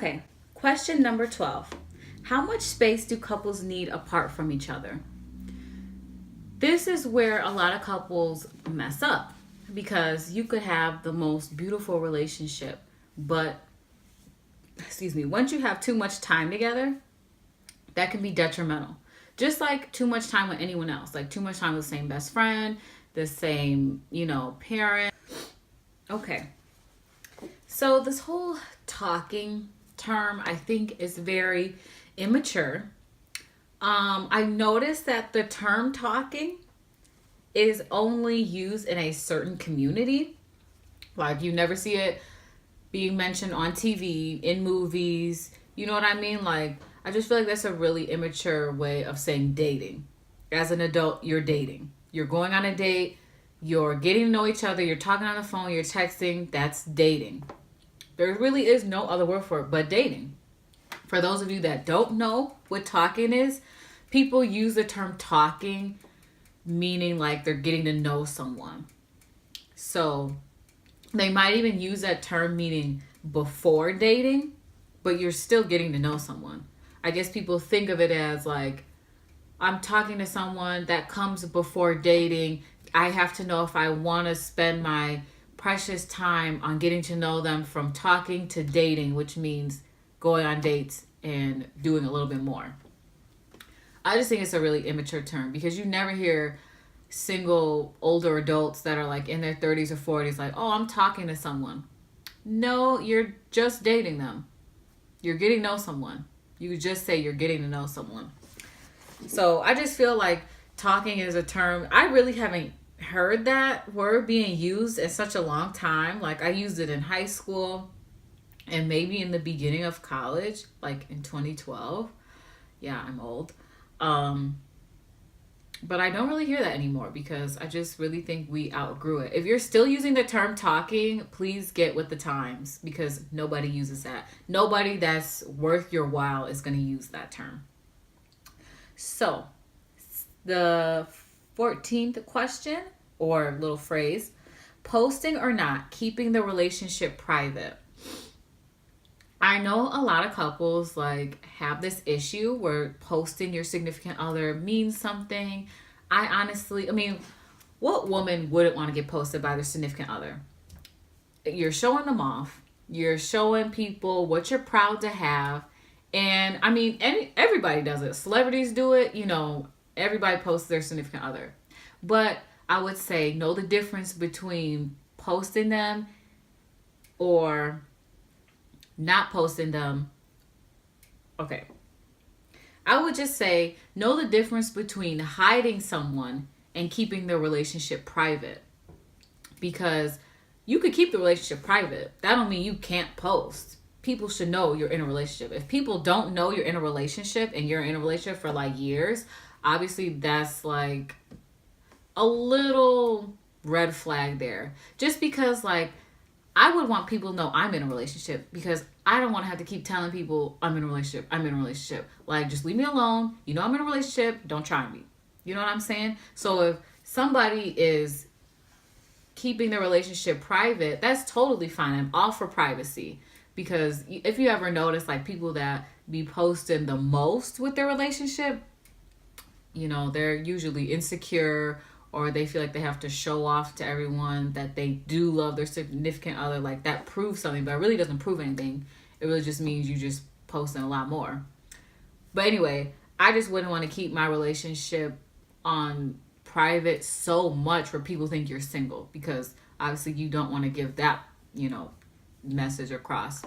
Okay, question number 12. How much space do couples need apart from each other? This is where a lot of couples mess up because you could have the most beautiful relationship, but once you have too much time together, that can be detrimental. Just like too much time with anyone else, like too much time with the same best friend, the same, parent. Okay. So this whole talking term, I think, is very immature. I noticed that the term talking is only used in a certain community. Like you never see it being mentioned on TV, in movies. You know what I mean? Like, I just feel like that's a really immature way of saying dating. As an adult, you're dating. You're going on a date, you're getting to know each other, you're talking on the phone, you're texting. That's dating. There really is no other word for it but dating. For those of you that don't know what talking is, people use the term talking meaning like they're getting to know someone. So they might even use that term meaning before dating, but you're still getting to know someone. I guess people think of it as like, I'm talking to someone that comes before dating. I have to know if I want to spend my precious time on getting to know them from talking to dating, which means going on dates and doing a little bit more. I just think it's a really immature term because you never hear single older adults that are like in their 30s or 40s like, oh, I'm talking to someone. No, you're just dating them. You're getting to know someone. You could just say you're getting to know someone. So I just feel like talking is a term. I really haven't heard that word being used in such a long time. Like I used it in high school and maybe in the beginning of college, like in 2012. Yeah, I'm old. But I don't really hear that anymore because I just really think we outgrew it. If you're still using the term talking, please get with the times because nobody uses that. Nobody that's worth your while is going to use that term. So, the 14th question or little phrase, posting or not, keeping the relationship private. I know a lot of couples like have this issue where posting your significant other means something. What woman wouldn't want to get posted by their significant other? You're showing them off. You're showing people what you're proud to have. And everybody does it. Celebrities do it. Everybody posts their significant other. But I would say know the difference between posting them or not posting them. Okay. I would just say know the difference between hiding someone and keeping the relationship private. Because you could keep the relationship private. That don't mean you can't post. People should know you're in a relationship. If people don't know you're in a relationship and you're in a relationship for like years, obviously that's like a little red flag there. Just because like I would want people to know I'm in a relationship because I don't want to have to keep telling people I'm in a relationship. Like, just leave me alone. I'm in a relationship. Don't try me. You know what I'm saying? So if somebody is keeping the relationship private, that's totally fine. I'm all for privacy. Because if you ever notice, like, people that be posting the most with their relationship, they're usually insecure or they feel like they have to show off to everyone that they do love their significant other. Like, that proves something, but it really doesn't prove anything. It really just means you just posting a lot more. But anyway, I just wouldn't want to keep my relationship on private so much where people think you're single, because obviously you don't want to give that, message across.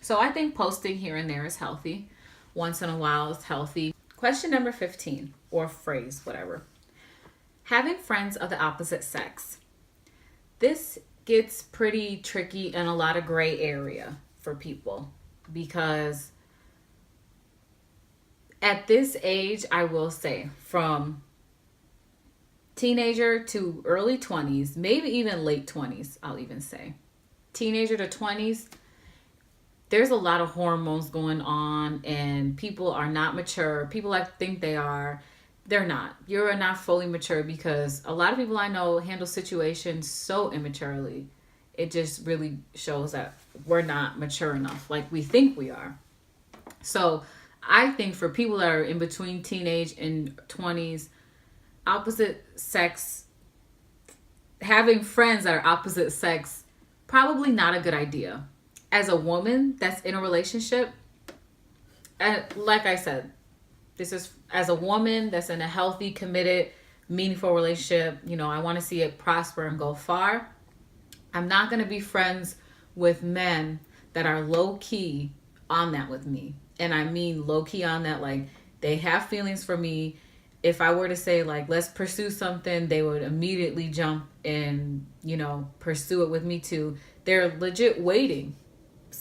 So I think posting here and there is healthy. Once in a while is healthy. Question number 15, or phrase, whatever. Having friends of the opposite sex. This gets pretty tricky and a lot of gray area for people because at this age, I will say, from teenager to early 20s, maybe even late 20s, I'll even say. Teenager to 20s, there's a lot of hormones going on and people are not mature. People think they are. They're not. You're not fully mature because a lot of people I know handle situations so immaturely. It just really shows that we're not mature enough like we think we are. So I think for people that are in between teenage and 20s, opposite sex, having friends that are opposite sex, probably not a good idea. As a woman that's in a relationship, and like I said, this is as a woman that's in a healthy, committed, meaningful relationship, I want to see it prosper and go far. I'm not going to be friends with men that are low key on that with me. And I mean low key on that, like they have feelings for me. If I were to say, like, let's pursue something, they would immediately jump and, pursue it with me too. They're legit waiting.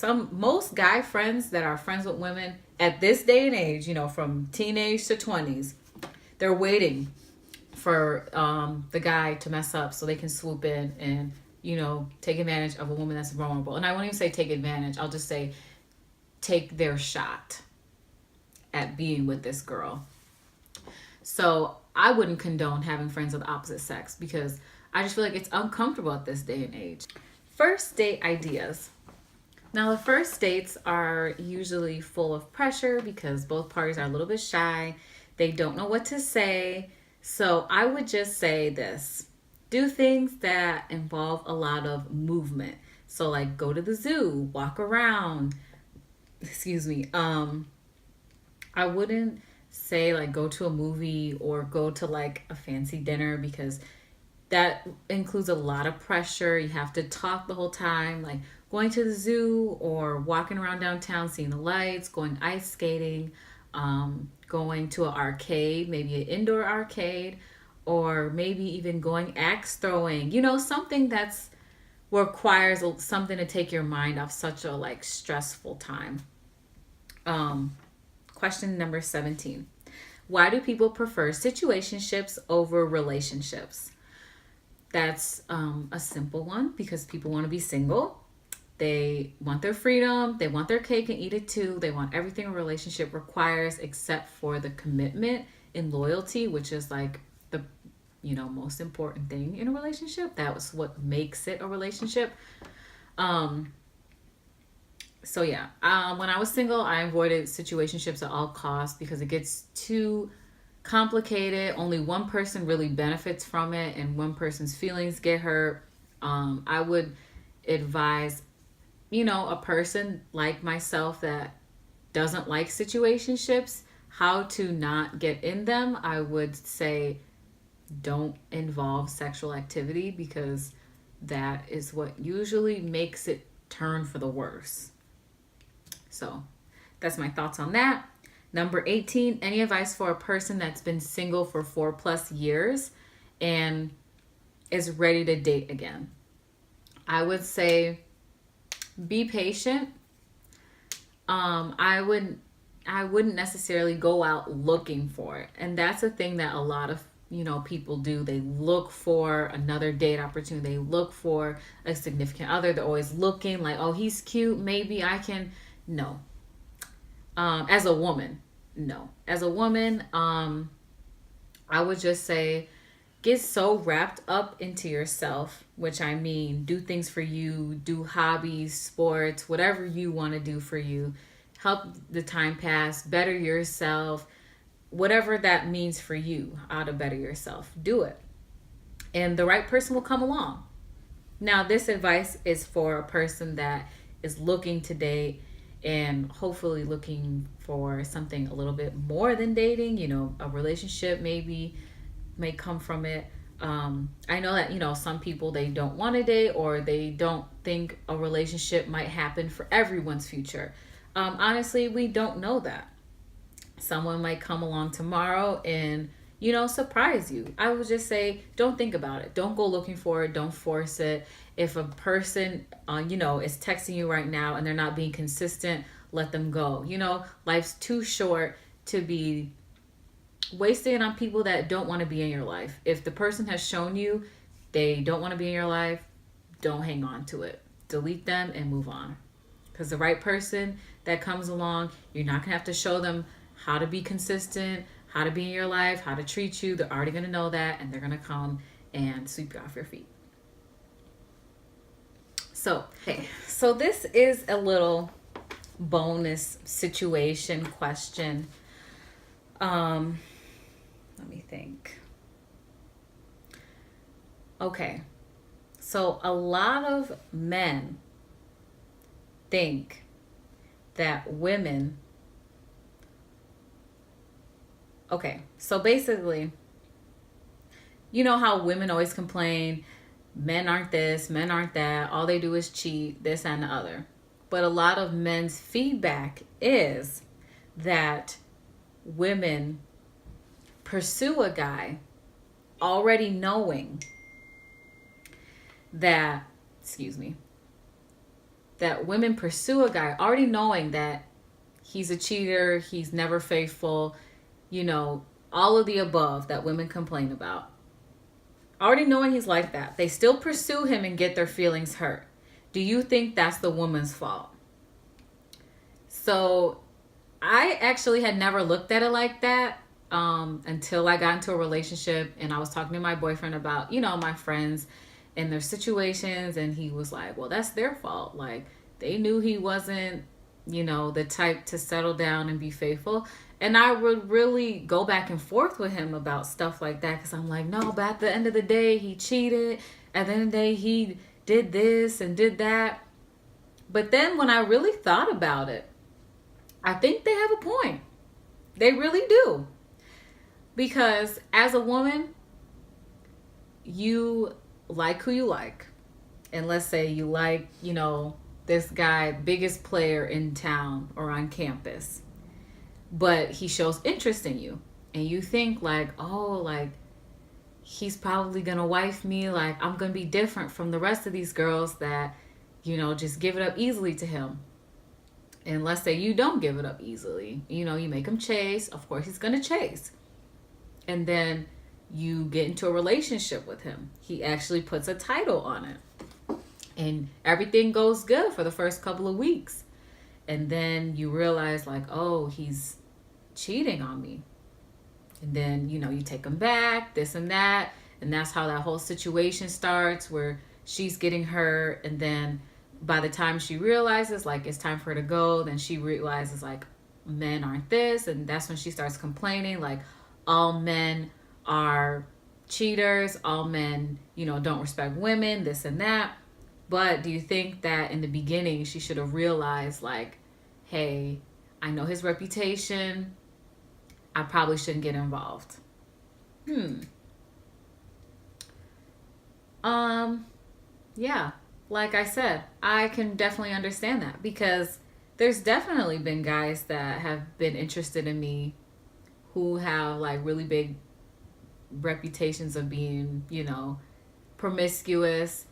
Most guy friends that are friends with women at this day and age, from teenage to 20s, they're waiting for the guy to mess up so they can swoop in and, take advantage of a woman that's vulnerable. And I won't even say take advantage. I'll just say take their shot at being with this girl. So I wouldn't condone having friends of the opposite sex because I just feel like it's uncomfortable at this day and age. First date ideas. Now, the first dates are usually full of pressure because both parties are a little bit shy. They don't know what to say. So I would just say this. Do things that involve a lot of movement. So like go to the zoo, walk around. Excuse me. I wouldn't say like go to a movie or go to like a fancy dinner because that includes a lot of pressure. You have to talk the whole time. Like going to the zoo or walking around downtown, seeing the lights, going ice skating, going to an arcade, maybe an indoor arcade, or maybe even going axe throwing. Something that's requires something to take your mind off such a like stressful time. Question number 17. Why do people prefer situationships over relationships? That's a simple one because people want to be single. They want their freedom. They want their cake and eat it too. They want everything a relationship requires except for the commitment and loyalty, which is like the most important thing in a relationship. That was what makes it a relationship. So yeah, when I was single, I avoided situationships at all costs because it gets too complicated. Only one person really benefits from it and one person's feelings get hurt. I would advise, a person like myself that doesn't like situationships, how to not get in them. I would say don't involve sexual activity because that is what usually makes it turn for the worse. So that's my thoughts on that. Number 18, any advice for a person that's been single for 4+ years and is ready to date again? I would say be patient. I wouldn't necessarily go out looking for it. And that's a thing that a lot of people do. They look for another date opportunity. They look for a significant other. They're always looking like, oh, he's cute. Maybe I can. No. As a woman, no. As a woman, I would just say get so wrapped up into yourself, which I mean, do things for you, do hobbies, sports, whatever you want to do for you. Help the time pass, better yourself, whatever that means for you, how to better yourself, do it. And the right person will come along. Now, this advice is for a person that is looking to date and hopefully looking for something a little bit more than dating, a relationship may come from it. I know that, some people, they don't want to date or they don't think a relationship might happen for everyone's future. Honestly, we don't know that. Someone might come along tomorrow and, surprise you. I would just say, don't think about it. Don't go looking for it. Don't force it. If a person, is texting you right now and they're not being consistent, let them go. Life's too short to be wasting on people that don't want to be in your life. If the person has shown you they don't want to be in your life, don't hang on to it. Delete them and move on. Because the right person that comes along, you're not going to have to show them how to be consistent, how to be in your life, how to treat you. They're already going to know that, and they're going to come and sweep you off your feet. So this is a little bonus situation question. Let me think. Okay. So a lot of men think that women, okay, so basically, you know how women always complain, men aren't this, men aren't that, all they do is cheat, this and the other. But a lot of men's feedback is that women pursue a guy already knowing that, excuse me, that women pursue a guy already knowing that he's a cheater, he's never faithful, you know, all of the above that women complain about. Already knowing he's like that, they still pursue him and get their feelings hurt. Do you think that's the woman's fault? So I actually had never looked at it like that until I got into a relationship and I was talking to my boyfriend about, you know, my friends and their situations, and he was like, well, that's their fault. Like, they knew he wasn't, you know, the type to settle down and be faithful. And I would really go back and forth with him about stuff like that, because I'm like, no, but at the end of the day, he cheated. At the end of the day, he did this and did that. But then when I really thought about it, I think they have a point. They really do. Because as a woman, you like who you like. And let's say you like, you know, this guy, biggest player in town or on campus. But he shows interest in you. And you think like, oh, like, he's probably going to wife me. Like, I'm going to be different from the rest of these girls that, you know, just give it up easily to him. And let's say you don't give it up easily. You know, you make him chase. Of course, he's going to chase. And then you get into a relationship with him. He actually puts a title on it. And everything goes good for the first couple of weeks. And then you realize like, oh, he's cheating on me. And then, you know, you take him back, this and that. And that's how that whole situation starts, where she's getting hurt. And then by the time she realizes like it's time for her to go, then she realizes like men aren't this. And that's when she starts complaining like all men are cheaters, all men, you know, don't respect women, this and that. But do you think that in the beginning she should have realized like, hey, I know his reputation, I probably shouldn't get involved? Yeah, like I said, I can definitely understand that, because there's definitely been guys that have been interested in me who have like really big reputations of being, you know, promiscuous.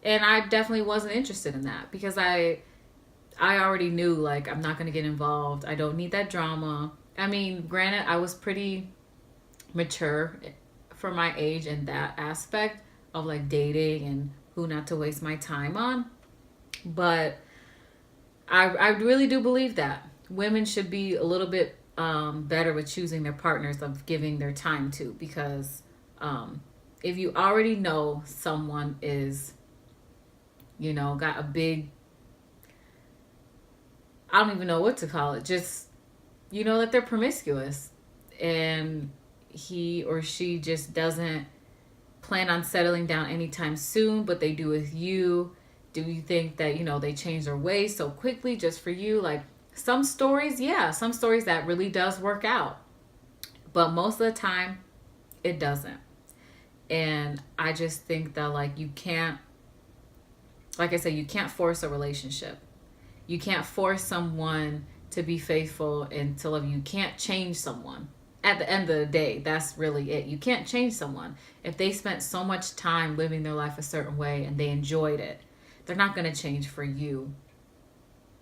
And I definitely wasn't interested in that, because I already knew like I'm not going to get involved. I don't need that drama. I mean, granted, I was pretty mature for my age in that aspect of like dating and who not to waste my time on. But I really do believe that women should be a little bit better with choosing their partners of giving their time to, because if you already know someone is, you know, got a big, I don't even know what to call it, just, you know, that they're promiscuous and he or she just doesn't plan on settling down anytime soon, but they do with you, do you think that, you know, they change their ways so quickly just for you? Like, some stories, yeah, some stories that really does work out, but most of the time it doesn't. And I just think that like you can't, like I said, you can't force a relationship. You can't force someone to be faithful and to love you. You can't change someone. At the end of the day, that's really it. You can't change someone. If they spent so much time living their life a certain way and they enjoyed it, they're not going to change for you.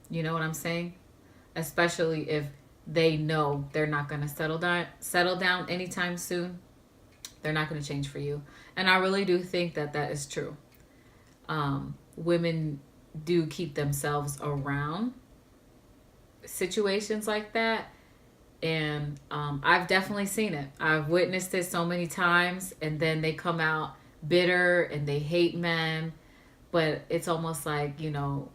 You know what I'm saying? Especially if they know they're not going to settle down anytime soon. They're not going to change for you. And I really do think that that is true. Women do keep themselves around situations like that. And I've definitely seen it. I've witnessed it so many times. And then they come out bitter and they hate men. but it's almost like, you know,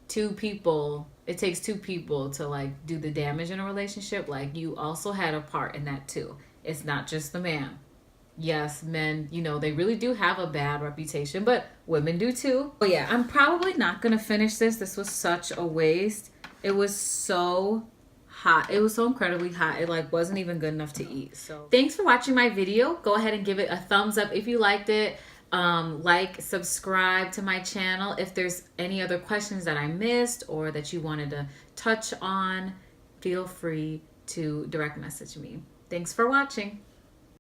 two people, it takes two people to like do the damage in a relationship. Like you also had a part in that too. It's not just the man. Yes, men, you know, they really do have a bad reputation, but women do too. But yeah, I'm probably not gonna finish this. This was such a waste. It was so hot. It was so incredibly hot. It like wasn't even good enough to eat. So thanks for watching my video. Go ahead and give it a thumbs up if you liked it. Like, subscribe to my channel. If there's any other questions that I missed or that you wanted to touch on, feel free to direct message me. Thanks for watching.